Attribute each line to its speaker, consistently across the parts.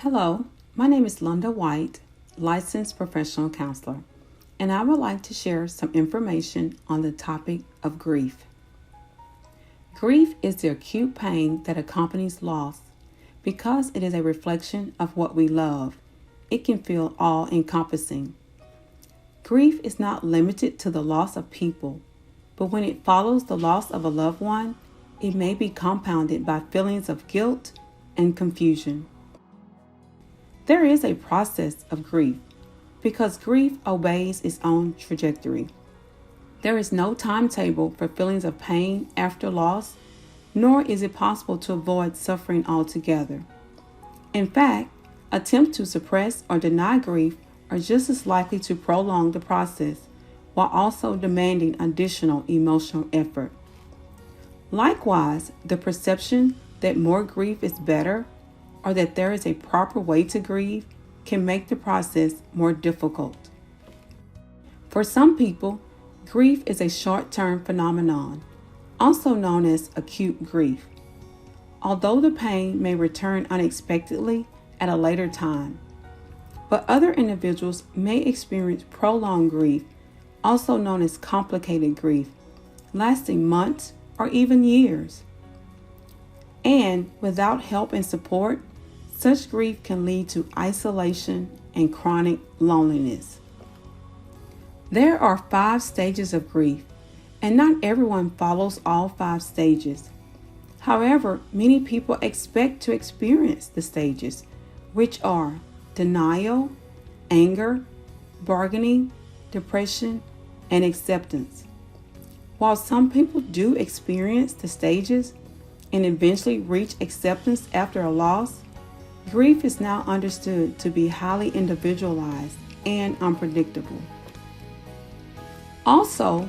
Speaker 1: Hello, my name is Londa White, licensed professional counselor, and I would like to share some information on the topic of grief. Grief is the acute pain that accompanies loss. Because it is a reflection of what we love, it can feel all-encompassing. Grief is not limited to the loss of people, but when it follows the loss of a loved one, it may be compounded by feelings of guilt and confusion. There is a process of grief because grief obeys its own trajectory. There is no timetable for feelings of pain after loss, nor is it possible to avoid suffering altogether. In fact, attempts to suppress or deny grief are just as likely to prolong the process while also demanding additional emotional effort. Likewise, the perception that more grief is better or that there is a proper way to grieve can make the process more difficult. For some people, grief is a short-term phenomenon, also known as acute grief. Although the pain may return unexpectedly at a later time, but other individuals may experience prolonged grief, also known as complicated grief, lasting months or even years. And without help and support, such grief can lead to isolation and chronic loneliness. There are 5 stages of grief, and not everyone follows all 5 stages. However, many people expect to experience the stages, which are denial, anger, bargaining, depression, and acceptance. While some people do experience the stages and eventually reach acceptance after a loss, grief is now understood to be highly individualized and unpredictable. Also,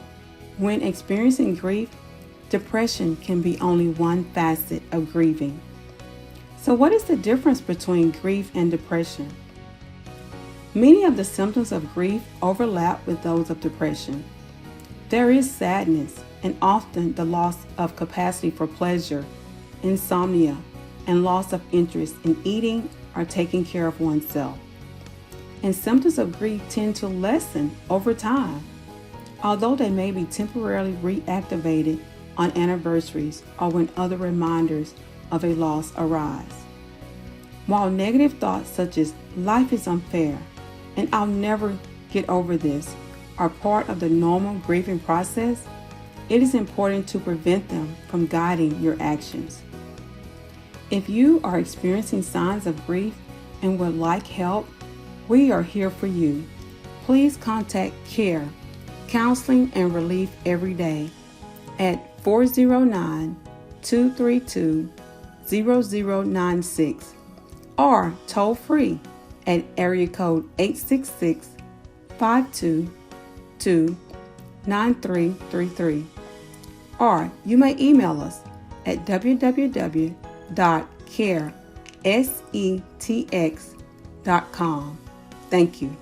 Speaker 1: when experiencing grief, depression can be only one facet of grieving. So what is the difference between grief and depression? Many of the symptoms of grief overlap with those of depression. There is sadness and often the loss of capacity for pleasure, insomnia, and loss of interest in eating or taking care of oneself. And symptoms of grief tend to lessen over time, although they may be temporarily reactivated on anniversaries or when other reminders of a loss arise. While negative thoughts such as life is unfair and I'll never get over this are part of the normal grieving process, it is important to prevent them from guiding your actions. If you are experiencing signs of grief and would like help, we are here for you. Please contact C.A.R.E Counseling and Relief every day at 409-232-0096 or toll free at area code 866-522-9333. Or you may email us at www.caresetx.com. Thank you.